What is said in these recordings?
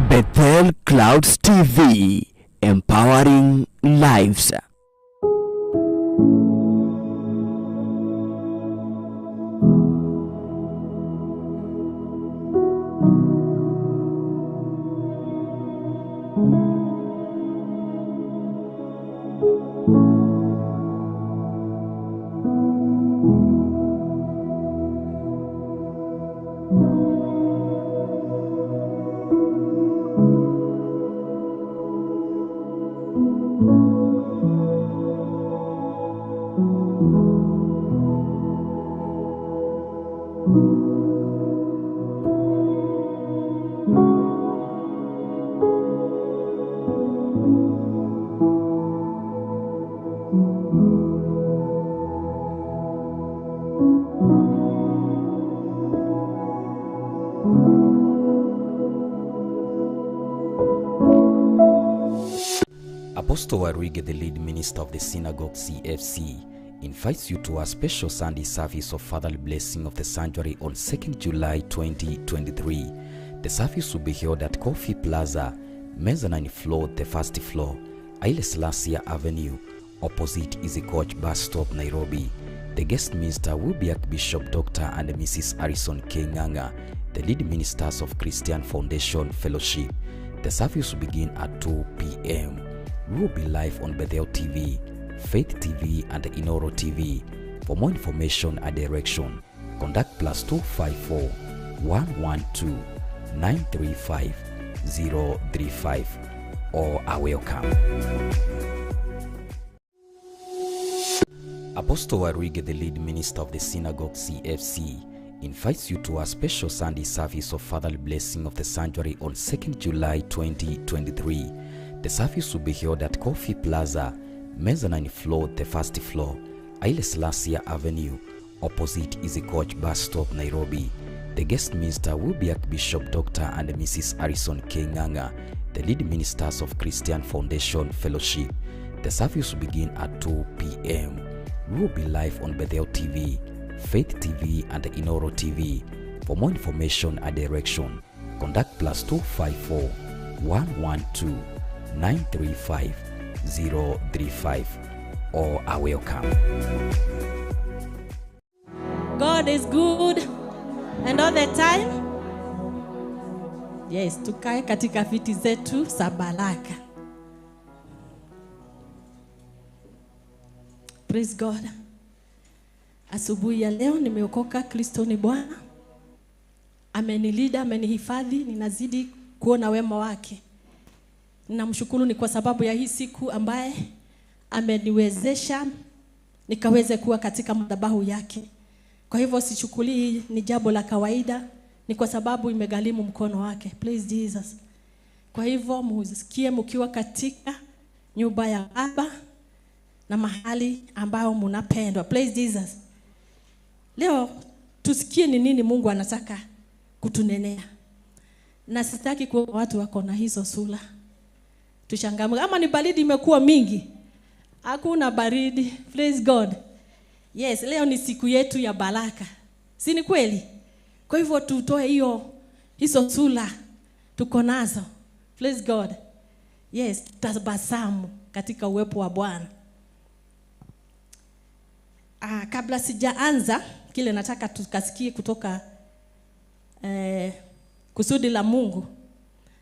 Bethel Clouds TV, empowering lives. Apostle Waruinge, the lead minister of the Synagogue C.F.C, invites you to a special Sunday service of Fatherly Blessing of the Sanctuary on 2nd July 2023. The service will be held at Coffee Plaza, mezzanine floor, the first floor, Haile Selassie Avenue, opposite Easy Coach Bus Stop, Nairobi. The guest minister will be Archbishop Dr. and Mrs. Harrison Kenyan, the lead ministers of Christian Foundation Fellowship. The service will begin at 2 p.m. We will be live on Bethel TV, Faith TV, and Inoro TV. For more information and direction, contact +254 112 935 035 or are welcome. Apostle Waruinge, the lead minister of the Synagogue C.F.C, invites you to a special Sunday service of Fatherly Blessing of the Sanctuary on 2nd July 2023. The service will be held at Coffee Plaza, mezzanine floor, the first floor, Haile Selassie Avenue, opposite Easy Coach Bus Stop, Nairobi. The guest minister will be Archbishop Dr. and Mrs. Harrison Kenyan, the lead ministers of Christian Foundation Fellowship. The service will begin at 2 p.m. We will be live on Bethel TV, Faith TV, and Inoro TV. For more information and direction, contact +254 112 935 035 or are welcome. God is good and all the time. Yes, tukae katika viti zetu za baraka. Praise God. Asubuhi ya leo nimeokoka, Kristo ni Bwana. Amenilida, amenihifadhi, ninazidi kuona wema wake. Ninamshukuru ni kwa sababu ya hii siku ambaye ameniwezesha nikaweze kuwa katika madhabahu yake. Kwa hivyo sichukuli ni jambo la kawaida, ni kwa sababu imegharimu mkono wake. Praise Jesus. Kwa hivyo msikie mkiwa katika nyumba ya Baba na mahali ambao mnapendwa. Praise Jesus. Leo tusikie ni nini Mungu anataka kutunenea. Na sitaki kwa watu wako na hizo sura. Tushangamuke. Ama ni baridi imekuwa mingi. Hakuna baridi. Praise God. Yes, leo ni siku yetu ya baraka. Si ni kweli? Kwa hivyo tutoe hizo sura tuko nazo. Praise God. Yes, tutabasamu katika uwepo wa Bwana. Kabla sijaanza kile nataka tukasikie kutoka kusudi la Mungu.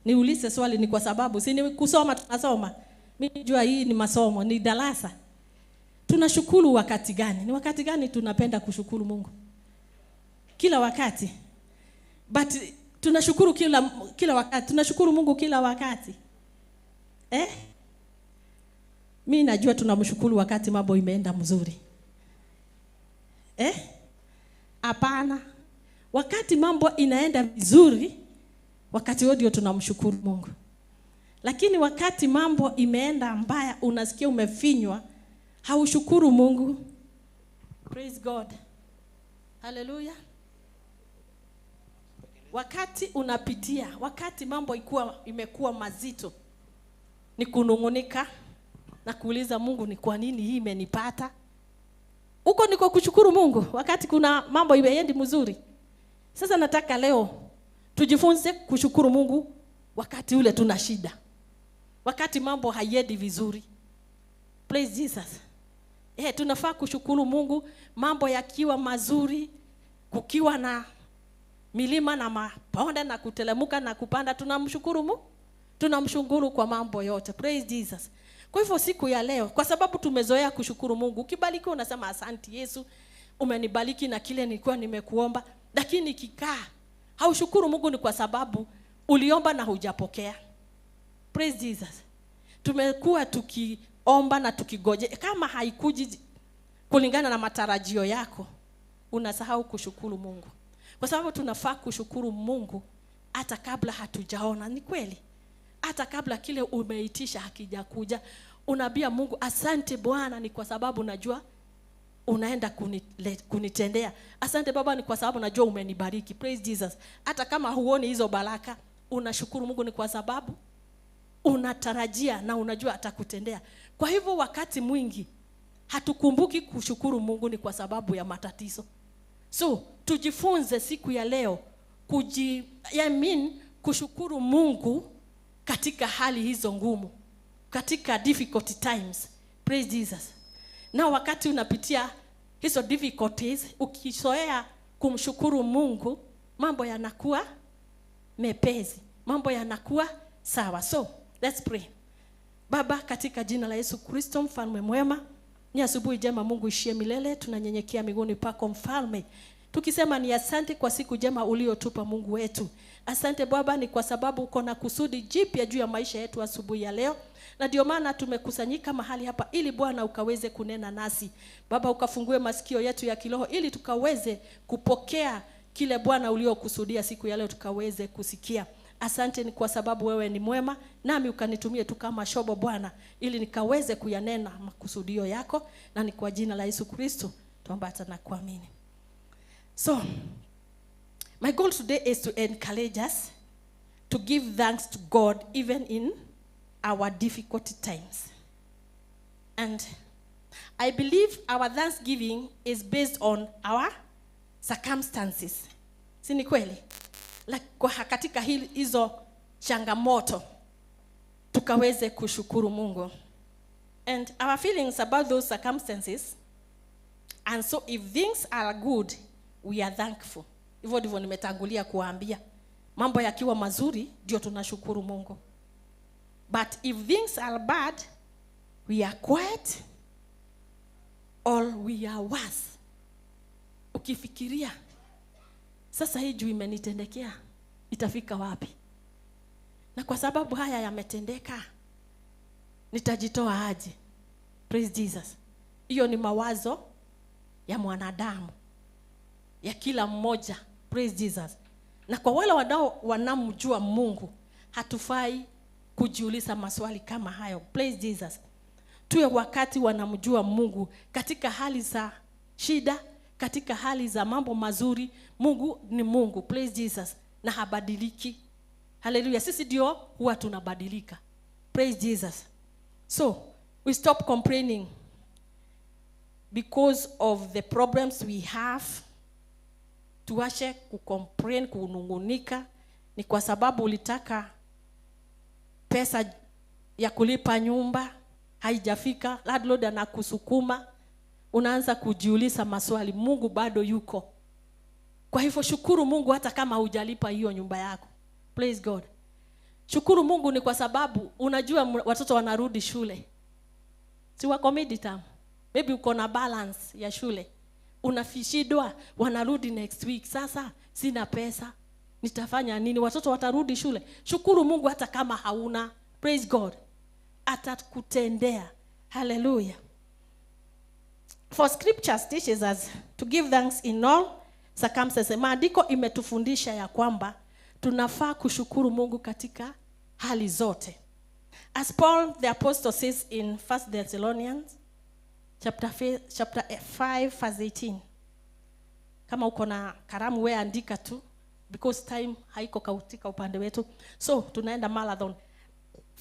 Niulize swali, ni kwa sababu si ni kusoma tunasoma. Mimi najua hii ni masomo, ni darasa. Tunashukuru wakati gani? Ni wakati gani tunapenda kushukuru Mungu? Kila wakati. But tunashukuru kila wakati. Tunashukuru Mungu kila wakati. Mimi najua tunamshukuru wakati mambo imeenda mzuri. Hapana. Wakati mambo inaenda vizuri, wakati wote tunamshukuru Mungu. Lakini wakati mambo imeenda mbaya, unasikia umefinywa, haushukuru Mungu. Praise God. Hallelujah. Wakati unapitia, wakati mambo imekuwa mazito, ni kunungunika na kuuliza Mungu, ni kwa nini hii imenipata? Uko niko kushukuru Mungu wakati kuna mambo imeendi mzuri. Sasa nataka leo tujifunze kushukuru Mungu wakati ule tuna shida. Wakati mambo haiendi vizuri. Praise Jesus. Tunafaa kushukuru Mungu mambo yakiwa mazuri, kukiwa na milima na mabonde na kutelemuka na kupanda, tunamshukuru Mungu. Tunamshukuru kwa mambo yote. Praise Jesus. Kwa hivyo siku ya leo, kwa sababu tumezoea kushukuru Mungu, ukibarikiwa unasema asante Yesu, umenibariki na kile nilikuwa nimekuomba. Lakini kikaa haushukuru Mungu ni kwa sababu uliomba na hujapokea. Praise Jesus. Tumekuwa tukiomba na tukigoje, kama haikuji kulingana na matarajio yako, unasahau kushukuru Mungu. Kwa sababu tunafaa kushukuru Mungu hata kabla hatujaona. Ni kweli. Hata kabla kile umeitisha hakijakuja, unaambia Mungu asante Bwana, ni kwa sababu najua unaenda kunitendea. Asante Baba, ni kwa sababu najua umenibariki. Praise Jesus. Hata kama huoni hizo baraka, unashukuru Mungu ni kwa sababu unatarajia na unajua atakutendea. Kwa hivyo wakati mwingi hatukumbuki kushukuru Mungu ni kwa sababu ya matatizo. So tujifunze siku ya leo kushukuru Mungu katika hali hizo ngumu, katika difficult times. Praise Jesus. Na wakati unapitia hizo difficulties, ukizoea kumshukuru Mungu, mambo yanakuwa mepesi, mambo yanakuwa sawa. So let's pray. Baba, katika jina la Yesu Kristo, mfalme mwema, ni asubuhi njema Mungu ishie milele, tunanyenyekea miguuni pako mfalme, tukisema ni asante kwa siku njema uliotupa Mungu wetu. Asante Baba, ni kwa sababu uko na kusudi jipya juu ya maisha yetu asubuhi ya leo. Na ndio maana tumekusanyika mahali hapa ili Bwana ukaweze kunena nasi. Baba, ukafungue masikio yetu ya kiroho ili tukaweze kupokea kile Bwana uliokusudia siku ya leo tukaweze kusikia. Asante ni kwa sababu wewe ni mwema, nami ukanitumie tu kama shobo Bwana ili nikaweze kuyanena makusudio yako, na ni kwa jina la Yesu Kristo tuomba na kuamini. So, my goal today is to encourage us to give thanks to God even in our difficult times. And I believe our thanksgiving is based on our circumstances. Si ni kweli? Kwa katika hizo changamoto tukaweze kushukuru Mungu. And our feelings about those circumstances. And so if things are good, we are thankful. Hivyo ndivyo nimetangulia kuambia. Mambo yakiwa mazuri ndio tunashukuru Mungu. But if things are bad, we are quiet or we are worse. Ukifikiria sasa hii juu imenitendekea, itafika wapi? Na kwa sababu haya yametendeka, nitajitoa aje? Praise Jesus. Hiyo ni mawazo ya mwanadamu, ya kila mmoja. Praise Jesus. Na kwa wale wanamjua Mungu, hatufai kujiuliza maswali kama hayo. Praise Jesus. Tuwe wakati wanamjua Mungu katika hali za shida, katika hali za mambo mazuri. Mungu ni Mungu. Praise Jesus. Na habadiliki. Hallelujah. Sisi ndio huwa tunabadilika. Praise Jesus. So, we stop complaining because of the problems we have. Tuache kucomplain, kunungunika. Ni kwa sababu ulitaka pesa ya kulipa nyumba haijafika, landlord anakusukuma, unaanza kujiuliza maswali. Mungu bado yuko. Kwa hivyo shukuru Mungu hata kama hujalipa hiyo nyumba yako. Praise God. Shukuru Mungu ni kwa sababu unajua watoto wanarudi shule. Si wako midterm. Maybe uko na balance ya shule. Unafishidwa, wanarudi next week. Sasa sina pesa, nitafanya nini? Watoto watarudi shule. Shukuru Mungu hata kama hauna. Praise God. Atakutendea. Hallelujah. For scriptures teaches us to give thanks in all circumstances. Maandiko imetufundisha ya kwamba tunafaa kushukuru Mungu katika hali zote. As Paul the apostle says in 1 Thessalonians chapter 5 verse 18. Kama uko na karamu wewe andika tu, because time haiko kautika upande wetu. So tunaenda marathon.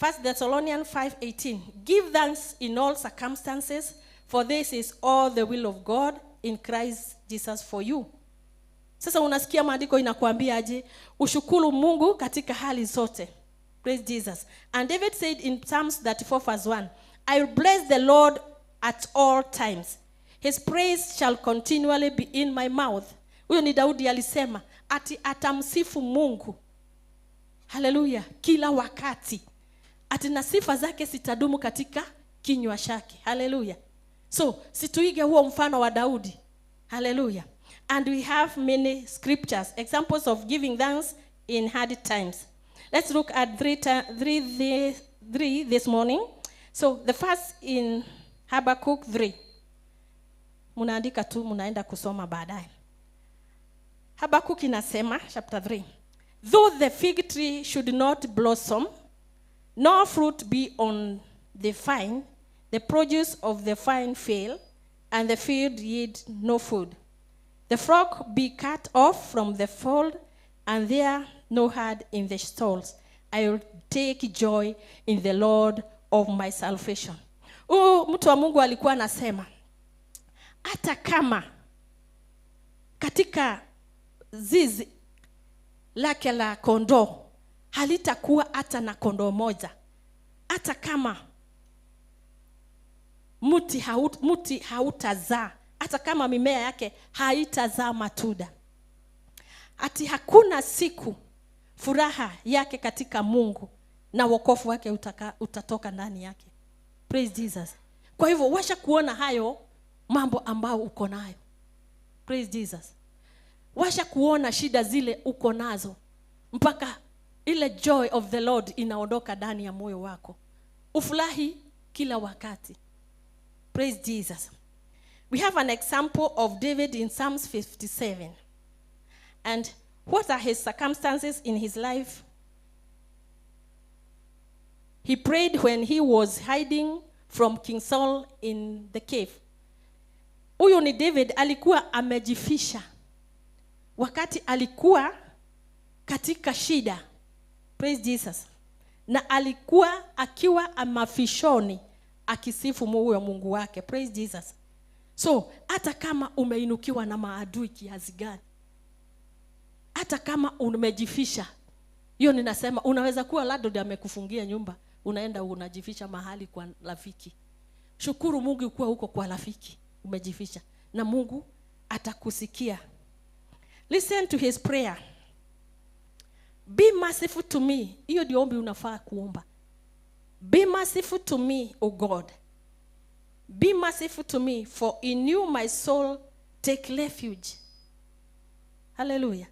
1 Thessalonians 5:18. Give thanks in all circumstances, for this is all the will of God in Christ Jesus for you. Sasa unasikia maandiko inakuambia aje? Ushukuru Mungu katika hali zote. Praise Jesus. And David said in Psalms 34:1, I will bless the Lord at all times. His praise shall continually be in my mouth. Huyo ni Daudi alisema, ati atamsifu Mungu. Hallelujah. Kila wakati. Ati na sifa zake sitadumu katika kinywa chake. Hallelujah. So, situige huo mfano wa Daudi. Hallelujah. And we have many scriptures, examples of giving thanks in hard times. Let's look at three this morning. So, the first in Habakkuk 3. Munaandika tu, munaenda kusoma baadaye. Habakkuk inasema, chapter 3. Though the fig tree should not blossom, nor fruit be on the vine, the produce of the vine fail, and the field yield no food. The flock be cut off from the fold, and there no herd in the stalls. I will take joy in the Lord of my salvation. Mtu wa Mungu alikuwa anasema, hata kama katika zizi lake la kondoo halitakuwa hata na kondoo moja, hata kama mti hautazaa, hata kama mimea yake haitazaa matunda, ati hakuna siku furaha yake katika Mungu na wokovu wake utatoka ndani yake. Praise Jesus. Kwa hivyo washa kuona hayo mambo ambao uko nayo. Praise Jesus. Washa kuona shida zile uko nazo, mpaka ile joy of the Lord inaondoka ndani ya moyo wako. Ufurahi kila wakati. Praise Jesus. We have an example of David in Psalms 57. And what are his circumstances in his life? He prayed when he was hiding from King Saul in the cave. Huyo ni David alikuwa amejifisha wakati alikuwa katika shida. Praise Jesus. Na alikuwa akiwa amafishoni akisifu Mungu wake. Praise Jesus. So, hata kama umeinukiwa na maadui kiasi gani, hata kama umejifisha, hiyo ninasema unaweza kuwa landlord amekufungia nyumba, unaenda unajifisha mahali kwa rafiki. Shukuru Mungu kuwa huko kwa rafiki umejifisha, na Mungu atakusikia. Listen to his prayer. Be merciful to me. Hiyo ndio ombi unafaa kuomba. Be merciful to me, O God. Be merciful to me, for in you my soul take refuge. Hallelujah.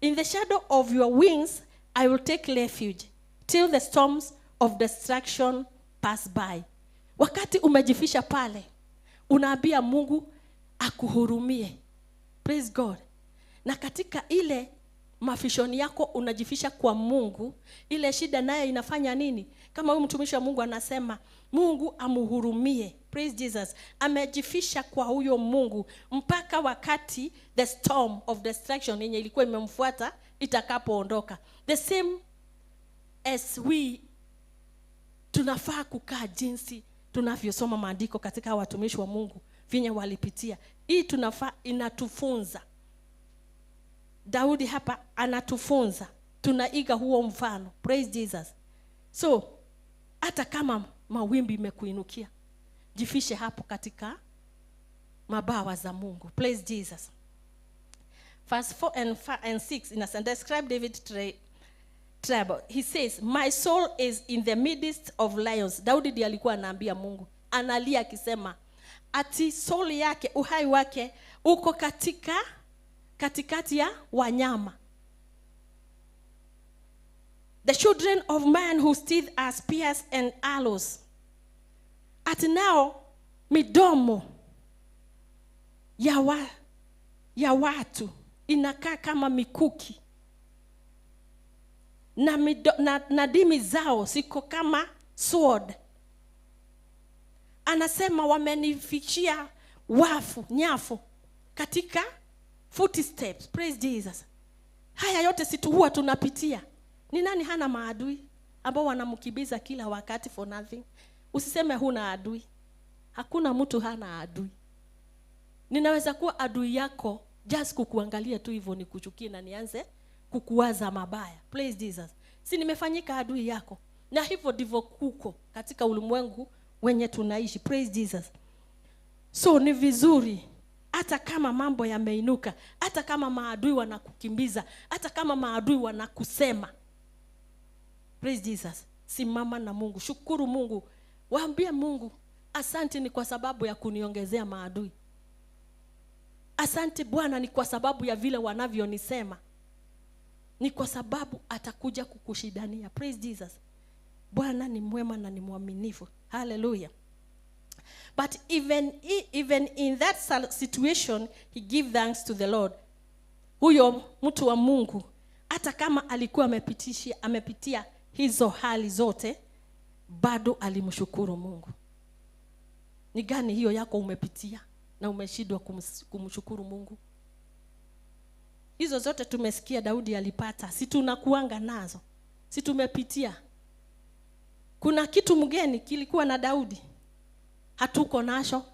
In the shadow of your wings I will take refuge till the storms of destruction pass by. Wakati umejifisha pale, unaambia Mungu akuhurumie. Praise God. Na katika ile mafishoni yako unajifisha kwa Mungu, ile shida naye inafanya nini? Kama huyu mtumishi wa Mungu anasema, Mungu amuhurumie. Praise Jesus. Amejifisha kwa huyo Mungu mpaka wakati the storm of destruction yenye ilikuwa imemfuata itakapoondoka. The same as we tunafaa kukaa jinsi tunavyosoma maandiko katika watumishi wa Mungu vinye walipitia. Hii tunafaa inatufunza. Daudi hapa anatufunza. Tunaiga huo mfano. Praise Jesus. So, hata kama mawimbi imekuinukia, jifishe hapo katika mabawa za Mungu. Praise Jesus. Verse 4 and 6 in a describe David trouble. He says, my soul is in the midst of lions. Daudi ndiye alikuwa anaambia Mungu. Analia akisema, ati soul yake, uhai wake uko katikati ya wanyama. The children of man whose teeth are spears and arrows. At now, midomo ya watu inakaa kama mikuki. Na dimi zao siko kama sword. Anasema wamenifichia nyafu katika footsteps. Praise Jesus. Haya yote situ huwa tunapitia. Ni nani hana maadui ambao wanamkibiza kila wakati for nothing. Usiseme huna adui. Hakuna mtu hana adui. Ninaweza kuwa adui yako just kukuangalia tu hivyo nikuchukie na nianze kukuwaza mabaya. Praise Jesus. Si nimefanyika adui yako. Na hivyo ndivyo kuko katika ulimwengu wenye tunaishi. Praise Jesus. So ni vizuri hata kama mambo yameinuka, hata kama maadui wanakukimbiza, hata kama maadui wanakusema. Praise Jesus. Simama na Mungu, shukuru Mungu. Waambie Mungu, asante ni kwa sababu ya kuniongezea maadui. Asante Bwana ni kwa sababu ya vile wanavyonisema. Ni kwa sababu atakuja kukushidania. Praise Jesus. Bwana ni mwema na ni mwaminifu. Hallelujah. But even in that situation, he give thanks to the Lord. Huyo mtu wa Mungu, hata kama alikuwa amepitia hizo hali zote, bado alimshukuru Mungu. Ni gani hiyo yako umepitia na umeshindwa kumshukuru Mungu? Hizo zote tumesikia Daudi alipata. Si tunakuanga nazo? Si tumepitia? Kuna kitu mgeni kilikuwa na Daudi hatuko nacho?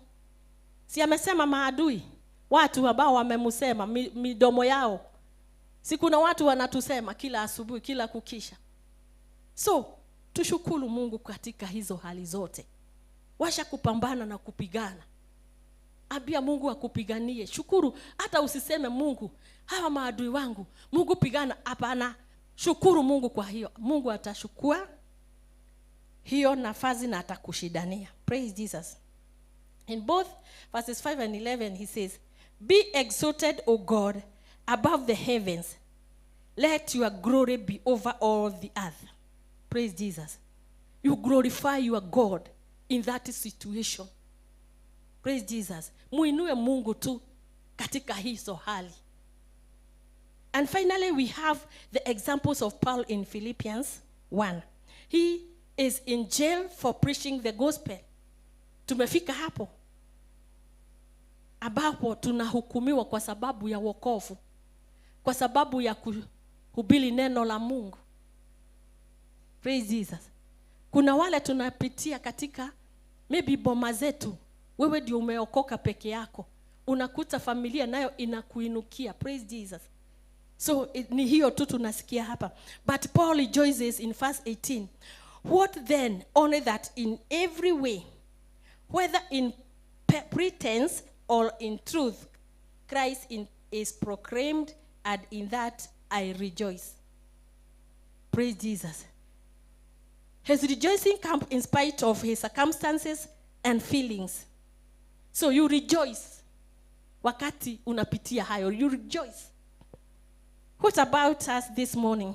Si amesema maadui, watu ambao wamemsema midomo yao. Si kuna watu wanatusema kila asubuhi, kila kukisha. So tushukuru Mungu katika hizo hali zote. Washa kupambana na kupigana, ambia Mungu akupiganie. Shukuru, hata usiseme Mungu hawa maadui wangu, Mungu pigana. Hapana, shukuru Mungu kwa hiyo. Mungu atashukua hiyo nafasi na atakushidania. Praise Jesus. In both verses 5 and 11 he says, be exalted, O God, above the heavens. Let your glory be over all the earth. Praise Jesus. You glorify your God in that situation. Praise Jesus. Muinue Mungu tu katika hizo hali. And finally we have the examples of Paul in Philippians 1. He is in jail for preaching the gospel. Tumefika hapo ambapo tunahukumiwa kwa sababu ya wokovu, kwa sababu ya kuhubiri neno la Mungu. Praise Jesus. Kuna wale tunapitia katika maybe boma zetu, wewe ndio umeokoka peke yako, unakuta familia nayo inakuinukia. Praise Jesus. So ni hiyo tu tunasikia hapa. But Paul rejoices in verse 18. What then? Only that in every way, whether in pretense or in truth, Christ is proclaimed, and in that I rejoice. Praise Jesus. His rejoicing comes in spite of his circumstances and feelings. So you rejoice wakati unapitia hayo. You rejoice. What about us this morning?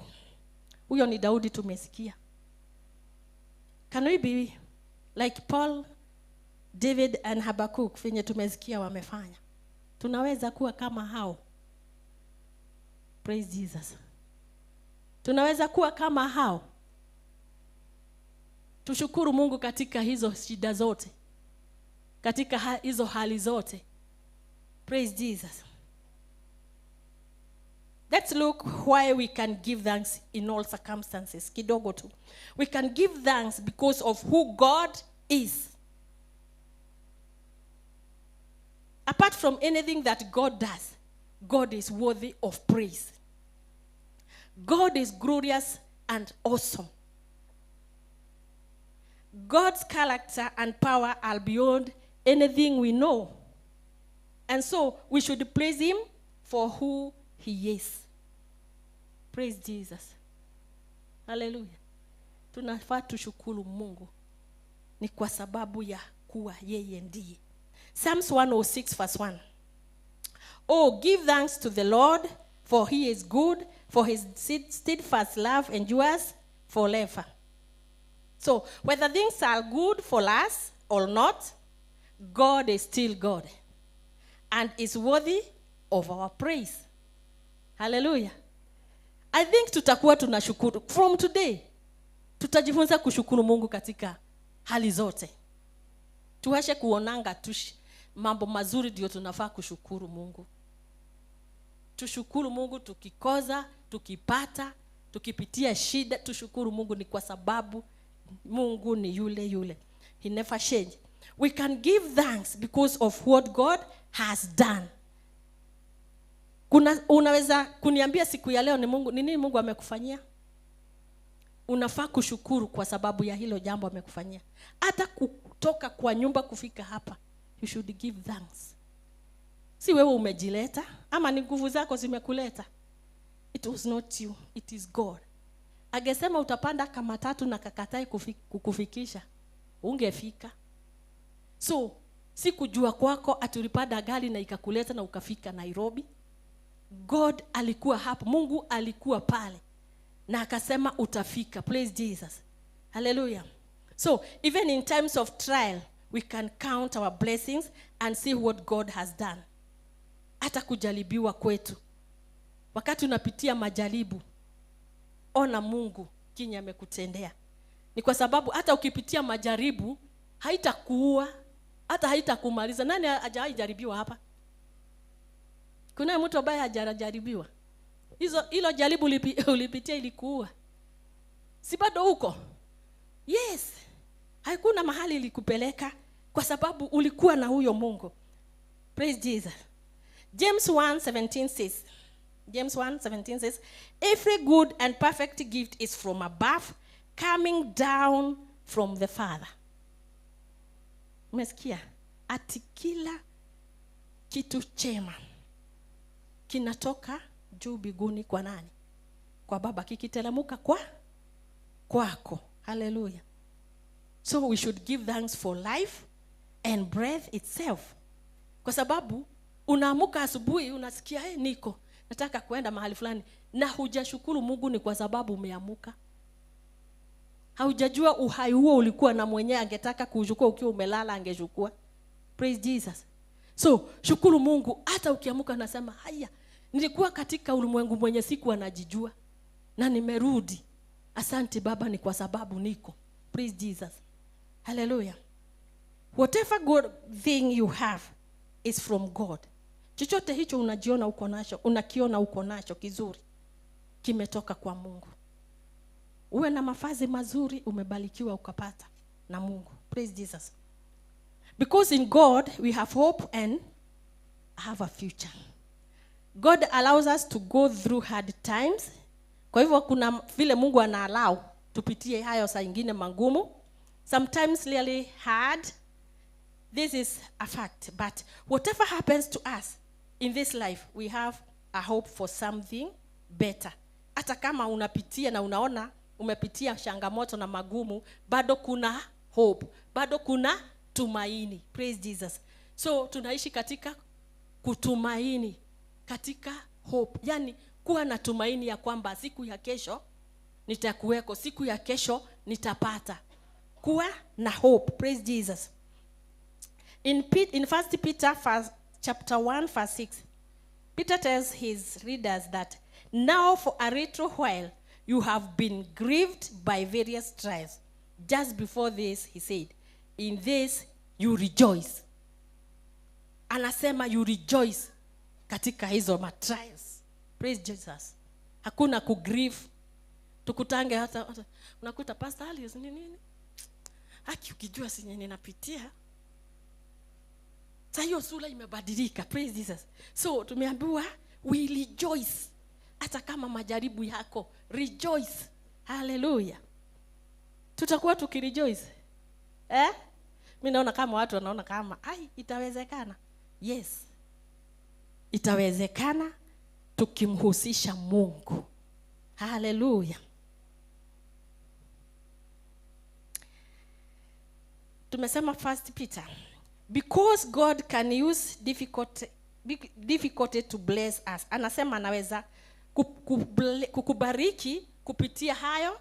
Huyo ni Daudi tumesikia. Can we be like Paul, David and Habakkuk venye tumesikia wamefanya? Tunaweza kuwa kama hao. Praise Jesus. Tunaweza kuwa kama hao. Tushukuru Mungu katika hizo shida zote, katika hizo hali zote. Praise Jesus. Let's look why we can give thanks in all circumstances. Kidogo tu. We can give thanks because of who God is. Apart from anything that God does, God is worthy of praise. God is glorious and awesome. God's character and power are beyond anything we know. And so we should praise him for who he is. Praise Jesus. Hallelujah. Tunafaa tushukuru Mungu ni kwa sababu ya kuwa yeye ndiye. Psalms 106 verse 1. Oh, give thanks to the Lord, for he is good, for his steadfast love endures forever. So, whether things are good for us or not, God is still God and is worthy of our praise. Hallelujah. I think tutakuwa tunashukuru. From today, tutajifunza kushukuru Mungu katika hali zote. Tuache kuonanga mambo mazuri ndio tunafaa kushukuru Mungu. Tushukuru Mungu tukikoza, tukipata, tukipitia shida tushukuru Mungu, ni kwa sababu Mungu ni yule yule. He never changed. We can give thanks because of what God has done. Unaweza kuniambia siku ya leo ni nini Mungu amekufanyia? Unafaa kushukuru kwa sababu ya hilo jambo amekufanyia. Hata kutoka kwa nyumba kufika hapa, you should give thanks. Si wewe umejileta ama ni nguvu zako zimekuleta. It was not you, it is God. Angesema utapanda kama 3 na kakatai kukufikisha, ungefika. So si kujua kwako atulipanda gari na ikakuleta na ukafika Nairobi. God alikuwa hapo, Mungu alikuwa pale na akasema utafika. Praise Jesus. Hallelujah. So even in times of trial, we can count our blessings and see what God has done. Hata kujaribiwa kwetu, wakati unapitia majaribu, ona Mungu kinyi amekutendea. Ni kwa sababu hata ukipitia majaribu haitakuua, hata haitakumaliza. Nani hajajaribiwa hapa? Kuna mtu ambaye hajajaribiwa? Hilo jaribu ulipitia ilikuua, si bado huko? Yes. Hakuna mahali ilikupeleka kwa sababu ulikuwa na huyo Mungu. Praise Jesus. James 1:17 says, James 1:17 says, every good and perfect gift is from above, coming down from the Father. Umesikia? Ati kila kitu chema kinatoka juu mbinguni kwa nani? Kwa Baba, kikitelemuka kwako. Hallelujah. So we should give thanks for life and breath itself. Kwa sababu unaamuka asubuhi unasikia niko nataka kuenda mahali fulani, na hujashukuru Mungu, ni kwa sababu umeamuka. Haujajua uhai huo ulikuwa na mwenyewe angetaka kuchukua ukiwa umelala angechukua. Praise Jesus. So shukuru Mungu hata ukiamuka nasema haya, nilikuwa katika ulimwengu mwenye siku anajijua na nimerudi. Asante Baba, ni kwa sababu niko. Praise Jesus. Hallelujah. Whatever good thing you have is from God. Chochote hicho unajiona uko nacho, unakiona uko nacho kizuri, kimetoka kwa Mungu. Uwe na mavazi mazuri, umebarikiwa ukapata na Mungu. Praise Jesus. Because in God we have hope and have a future. God allows us to go through hard times. Kwa hivyo kuna vile Mungu ana-allow tupitie hayo saa nyingine magumu. Sometimes really hard. This is a fact. But whatever happens to us in this life, we have a hope for something better. Hata kama unapitia na unaona umepitia changamoto na magumu, bado kuna hope, bado kuna tumaini. Praise Jesus. So tunaishi katika kutumaini, katika hope. Yani kuwa na tumaini ya kwamba siku ya kesho nitakuweko, siku ya kesho nitapata. Kuwa na hope. Praise Jesus. In 1 Peter chapter 1 verse 6, Peter tells his readers that now for a little while you have been grieved by various trials. Just before this he said, in this you rejoice. Anasema you rejoice katika hizo trials. Praise Jesus. Hakuna kugrieve. Tukutange hata unakuta pastor Ali nini? Haki ukijua sinye ninapitia. Sasa hiyo sura imebadilika. Praise Jesus. So tumeambiwa we rejoice. Hata kama majaribu yako, rejoice. Hallelujah. Tutakuwa tukirejoice. Mimi naona kama watu wanaona kama itawezekana. Yes. Itawezekana tukimhusisha Mungu. Hallelujah. Tumesema 1 Peter. Because God can use difficulty to bless us. Anasema anaweza kukubariki kupitia hayo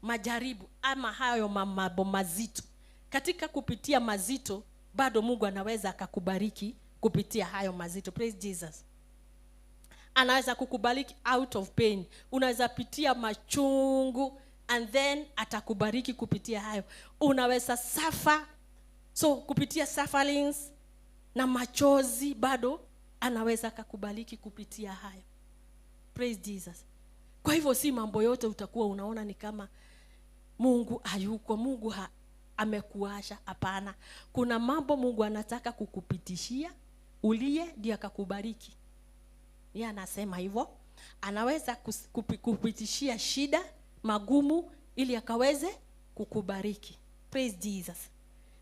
majaribu ama hayo mambo mazito. Katika kupitia mazito bado Mungu anaweza akakubariki kupitia hayo mazito. Praise Jesus. Anaweza kukubariki out of pain. Unaweza pitia machungu and then atakubariki kupitia hayo. Unaweza suffer, so kupitia sufferings na machozi bado anaweza akakubariki kupitia hayo. Praise Jesus. Kwa hivyo si mambo yote utakuwa unaona ni kama Mungu hayuko, Mungu amekuasha. Hapana. Kuna mambo Mungu anataka kukupitishia ulie ndiye akakubariki. Yeye anasema hivyo. Anaweza kupitishia shida, magumu ili akaweze kukubariki. Praise Jesus.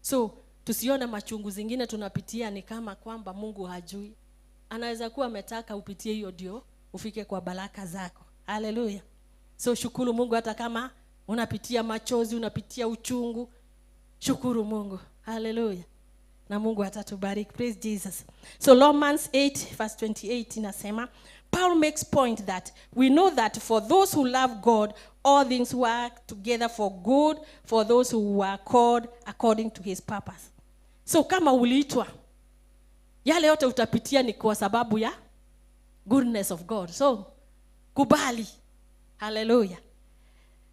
So tusione machungu zingine tunapitia ni kama kwamba Mungu hajui. Anaweza kuwa ametaka upitie hiyo ndio ufike kwa baraka zako. Hallelujah. So shukuru Mungu hata kama unapitia machozi, unapitia uchungu. Shukuru Mungu. Hallelujah. Na Mungu atatubariki. Praise Jesus. So Romans 8 verse 28 inasema, Paul makes point that we know that for those who love God, all things work together for good for those who are called according to his purpose. So kama uliitwa, yale yote utapitia ni kwa sababu ya goodness of God. So kubali. Hallelujah.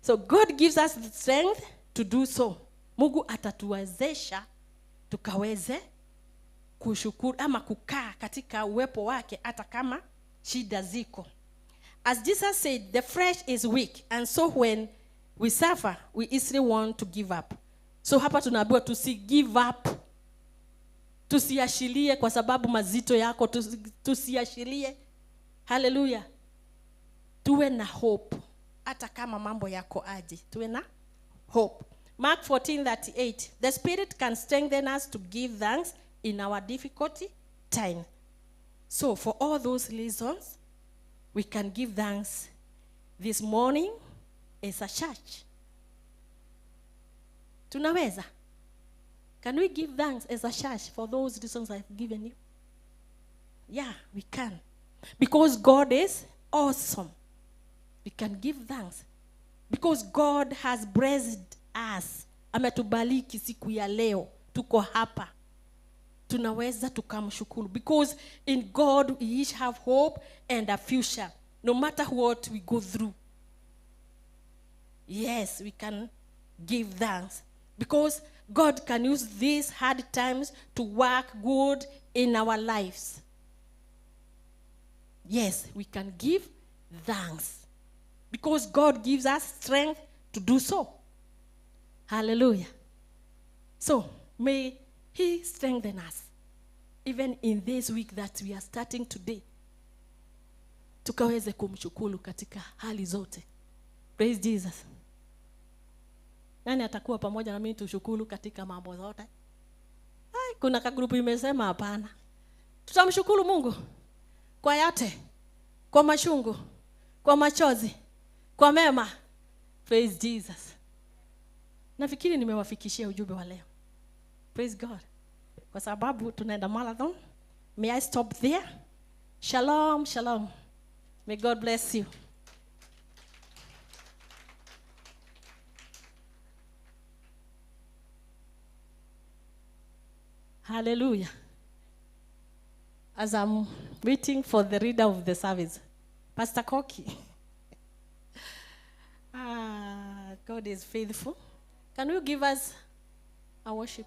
So God gives us the strength to do so. Mungu atatuwezesha tukaweze kushukuru ama kukaa katika uwepo wake hata kama shida ziko. As Jesus said, the flesh is weak, and so when we suffer, we easily want to give up. So hapa tunaambiwa give up. Tusiashilie kwa sababu mazito yako, tusiashilie. Hallelujah. Tuwe na hope hata kama mambo yako aje. Tuwe na hope. Mark 14:38. The Spirit can strengthen us to give thanks in our difficulty time. So for all those reasons, we can give thanks this morning as a church. Tunaweza? Can we give thanks as a church for those reasons I've given you? Yeah, we can. Because God is awesome. We can give thanks. Because God has blessed us. Ametubariki siku ya leo. Tuko hapa. Tunaweza tukamshukuru. Because in God we each have hope and a future. No matter what we go through. Yes, we can give thanks. Because God can use these hard times to work good in our lives. Yes, we can give thanks. Because God gives us strength to do so. Hallelujah. So, may He strengthen us. Even in this week that we are starting today. Tukaweze kumshukuru katika hali zote. Praise Jesus. Nani atakuwa pamoja na mimi tushukuru katika mambo zote? Kuna kagrupu imesema hapana. Tutamshukuru Mungu kwa yote. Kwa machungu, kwa machozi, kwa mema. Praise Jesus. Nafikiri nimewafikishia ujumbe wa leo. Praise God. Kwa sababu tunaenda marathon. May I stop there? Shalom, shalom. May God bless you. Hallelujah. As I'm waiting for the reader of the service, Pastor Koki. God is faithful. Can you give us a worship?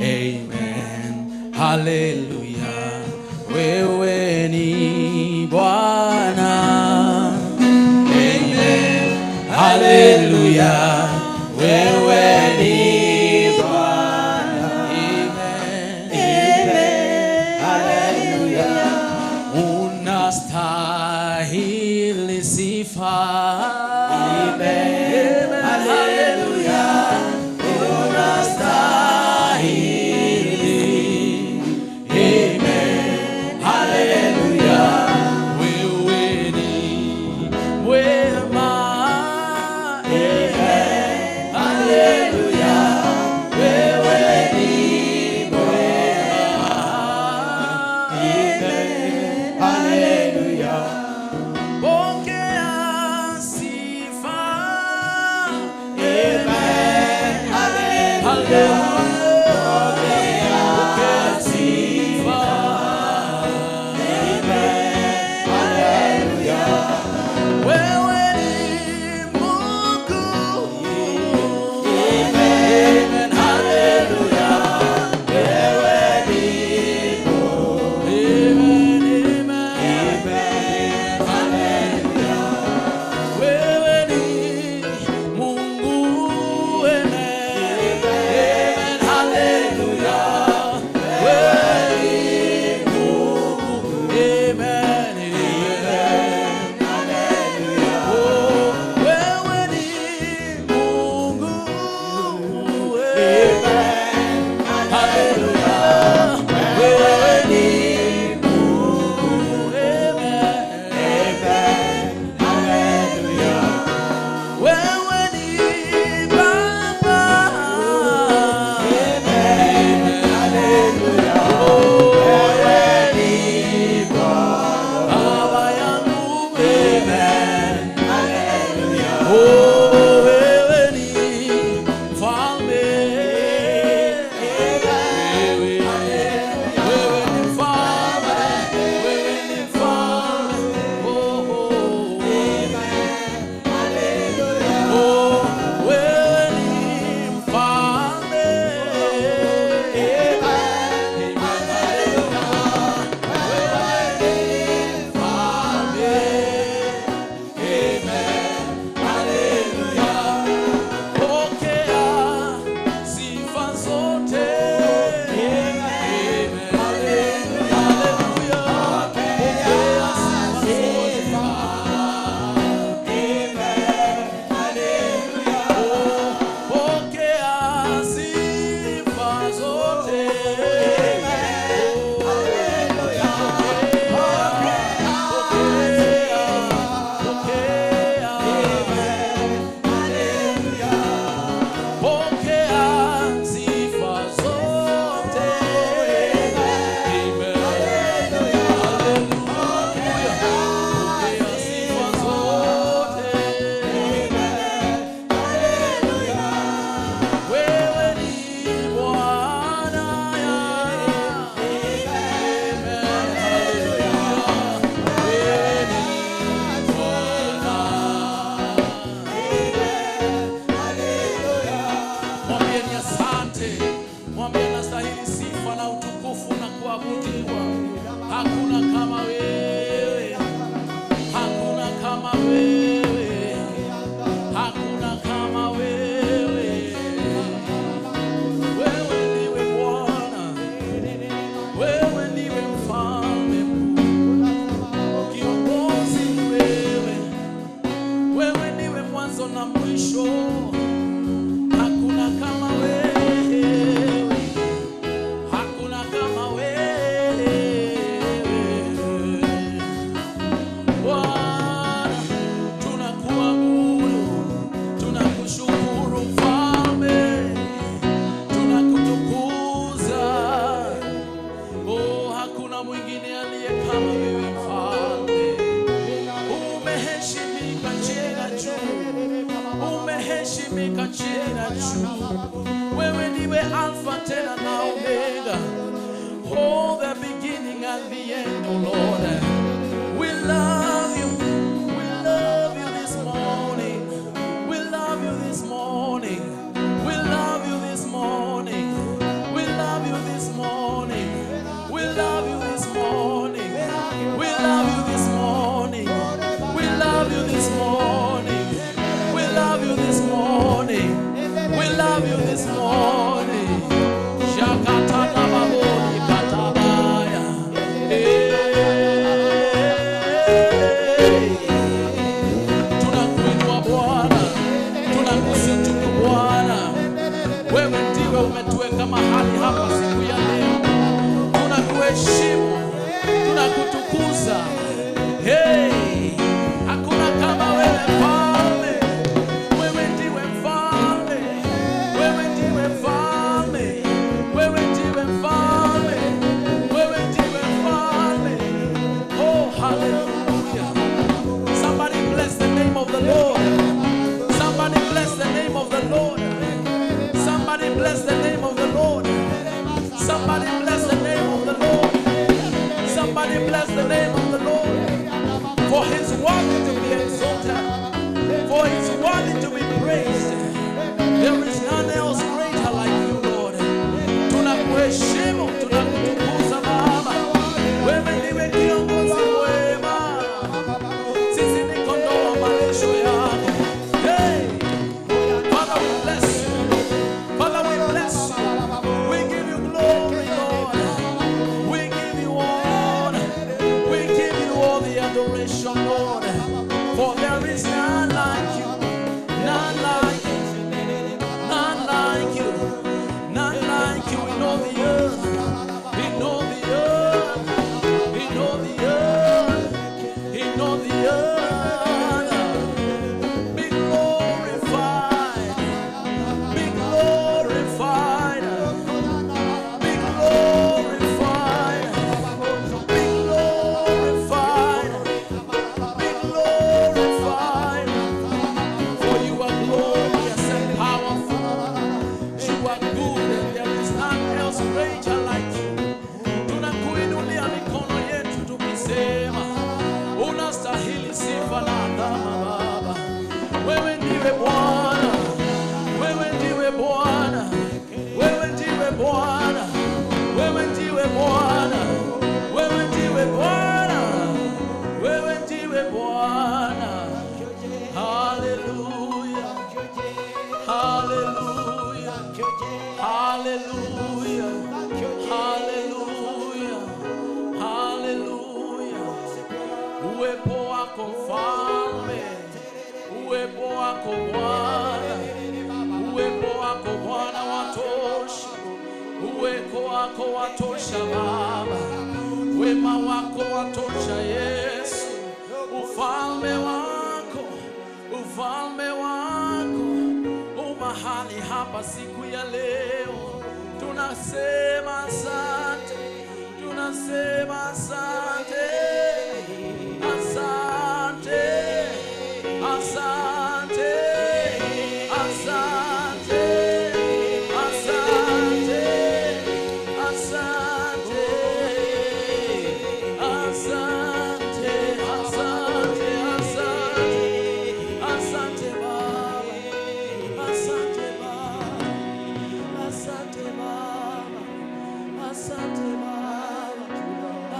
Amen. Hallelujah. Wewe ni Bwana. Amen. Hallelujah. Wewe ni Bwana. Amen. Amen. Hallelujah. Unastahili sifa. Amen. Hallelujah. Hallelujah. umeheshimika chini na juu. Wewe ndiwe Alpha tena na Omega, oh, the beginning and the end, oh Lord. We love you. We love you this morning. We love you this morning. We love you this morning. We love you this morning. We love you this morning. We love you this morning. We love you this morning. We love you this morning. We love you this morning. Shakatana baboni katabaya. Tunakuinua Bwana, tunakusifu Bwana. Wewe ndiwe umetuweka mahali hapa siku ya leo. Tunakuheshimu, tunakutukuza. Hey, hakuna kama wewe Mfalme. Wewe ndiwe Mfalme. Wewe ndiwe Mfalme. Wewe ndiwe Mfalme. Wewe ndiwe Mfalme. Oh, hallelujah. Somebody bless the name of the Lord. Somebody bless the name of the Lord. Somebody bless the name of the Lord. Somebody bless the name of the Lord. Somebody bless the name of the Lord. uwepo wako Mfalme, uwepo wako Bwana, uwepo wako Bwana watosha, uwepo wako watosha Baba, wema wako watosha Yesu, ufalme wako umahali hapa siku ya leo. Tunasema asante, tunasema asante, asante, asante, asante, asante, asante, asante, asante, asante Baba, asante Baba, asante Baba, asante Baba,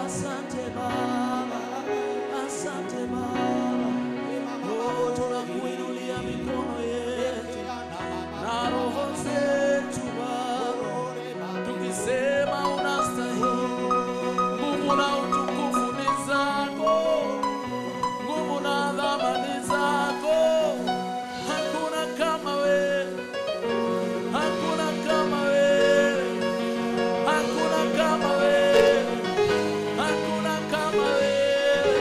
asante Baba, asante Baba. Oh, tunakuinulia mikono yetu na roho zetu Baba, tukisema unastahili. Nguvu na utukufu ni zako, nguvu na dhamani zako. Hakuna kama wewe, hakuna kama wewe, hakuna kama wewe, hakuna kama wewe,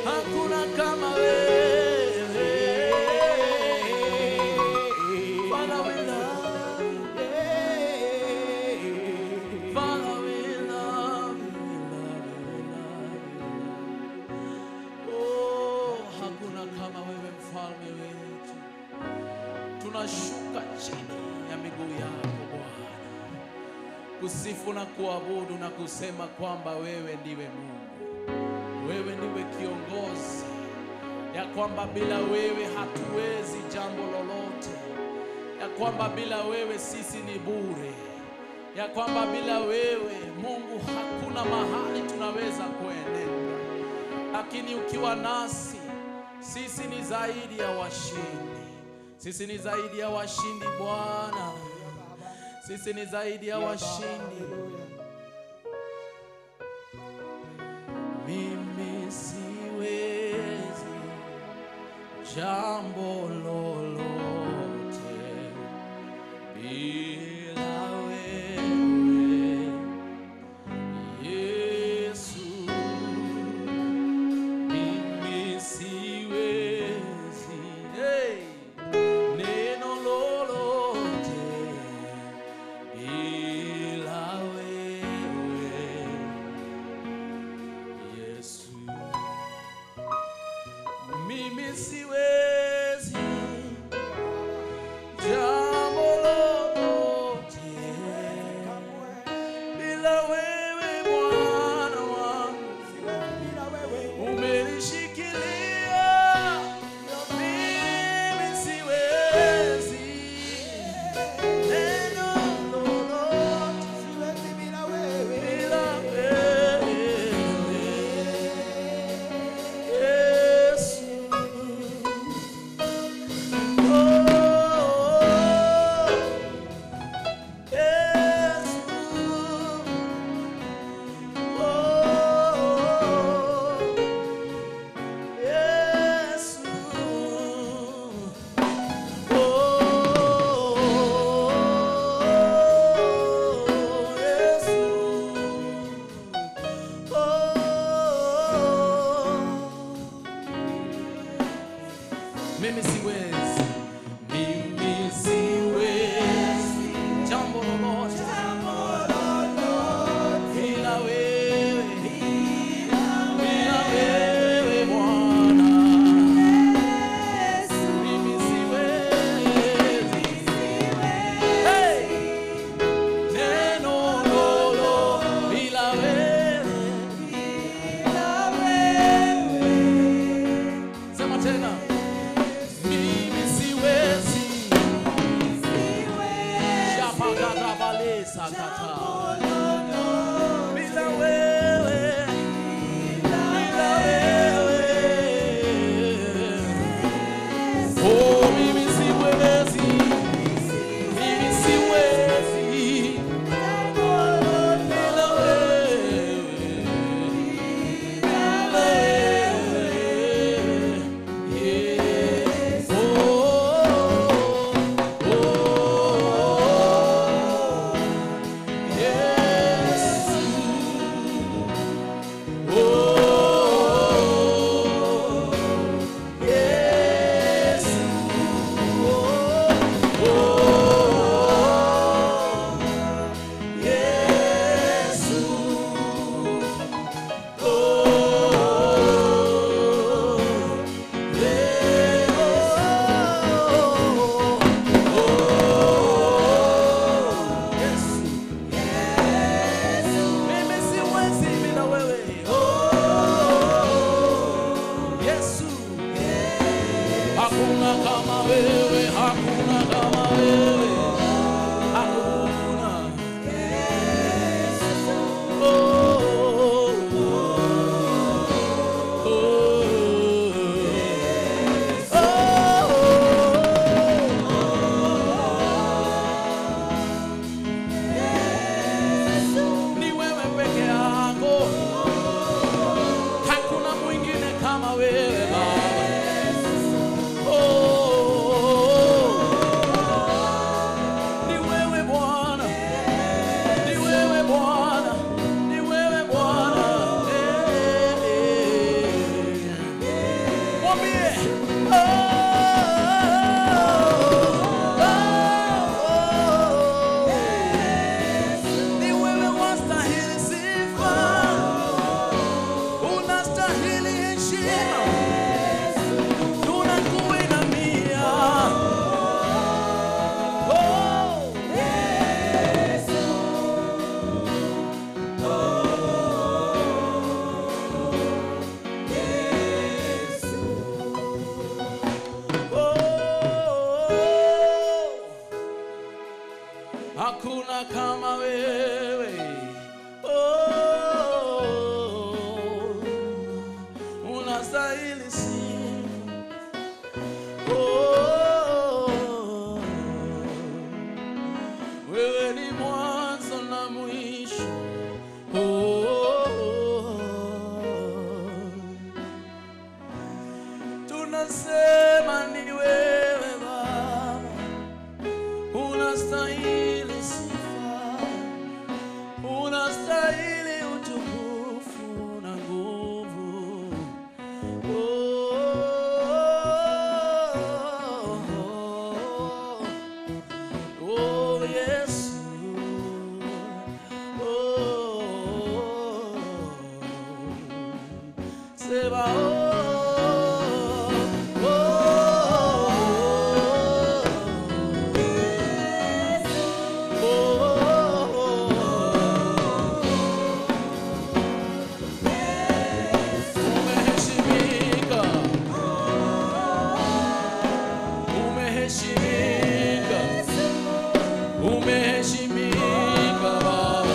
hakuna kama wewe. Father, we love you. Father, we love you, we love you, we love you. Oh, hakuna kama wewe mfalme wetu. Tunashuka chini ya miguu yako Bwana, kusifu na kuabudu na kusema kwamba wewe ndiwe Mungu, wewe ndiwe kiongozi, ya kwamba bila wewe hatuwezi jambo lolote, ya kwamba bila wewe sisi ni bure, ya kwamba bila wewe Mungu hakuna mahali tunaweza kuenenda. Lakini ukiwa nasi sisi ni zaidi ya washindi, sisi ni zaidi ya washindi Bwana, sisi ni zaidi ya washindi. Mimi siwezi jambo lolote bila wewe Yesu. Mimi siwezi neno lolote bila wewe Yesu. Mimi siwezi jambo lolote bila wewe Bwana wangu, umenishikilia. Mimi siwezi neno lolote bila wewe Yesu. Mimi siwezi, mimi siwezi jambo lolote bila wewe, bila wewe Bwana. Mimi siwezi, hey, neno lolote bila wewe. Sema tena. Mimi wewe Baba. Ni wewe Bwana, ni wewe Bwana, ni wewe Bwana. Mwambie ni wewe wastahili sifa, unastahili heshima, tunakuinamia. Hakuna kama wewe, unastahili sifa, wewe ni mwanzo na mwisho, tunasema ni wewe Baba, unastahili sifa, unastahili utukufu na nguvu. Oh Yesu, sema umeheshimika, umeheshimika, umeheshimika Baba.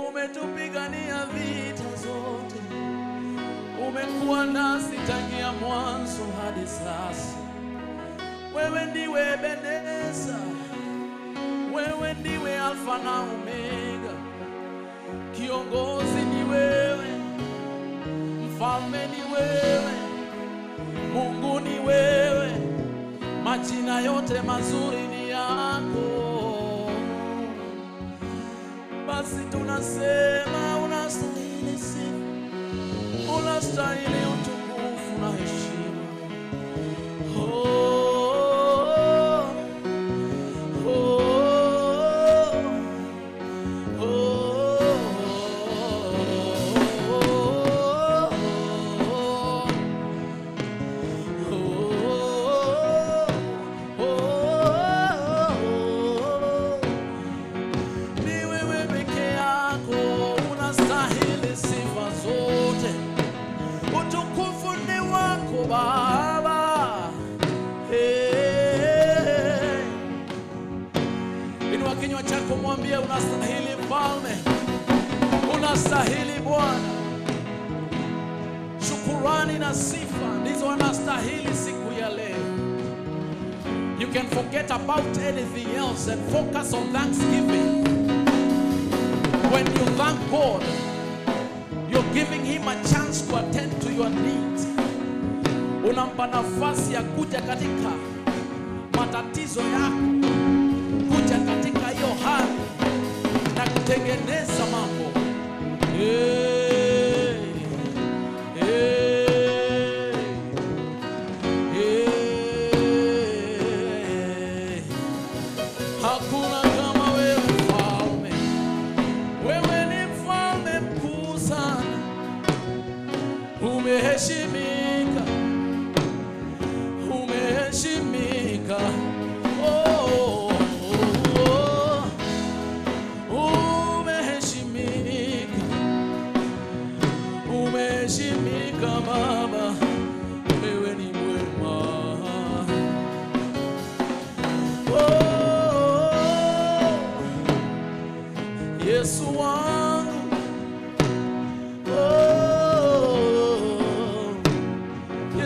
Umetupigania vita zote, umekuwa nasi tangia mwanzo hadi sasa. Wewe ndiwe Ebeneza, wewe ndiwe Alfa na Omega. Kiongozi ni wewe, mfalme ni wewe, Mungu ni wewe, majina yote mazuri ni yako. Basi tunasema unastahili sifa, unastahili utukufu na heshima. Baba, inua kinywa chako, mwambie unastahili Mfalme, unastahili Bwana. Shukurani na sifa ndizo anastahili siku ya leo. You can forget about anything else and focus on thanksgiving. When you thank God, you're giving him a chance to attend to your needs. Unampa nafasi ya kuja katika matatizo yako, kuja katika hiyo hali na kutengeneza mambo.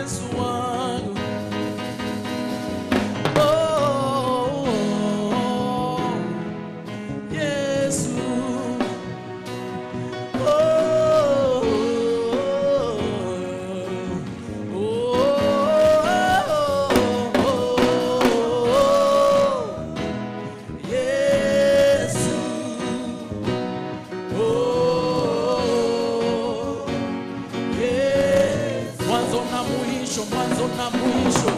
Yesu wangu. Oh, Yesu. Mwanzo na mwisho,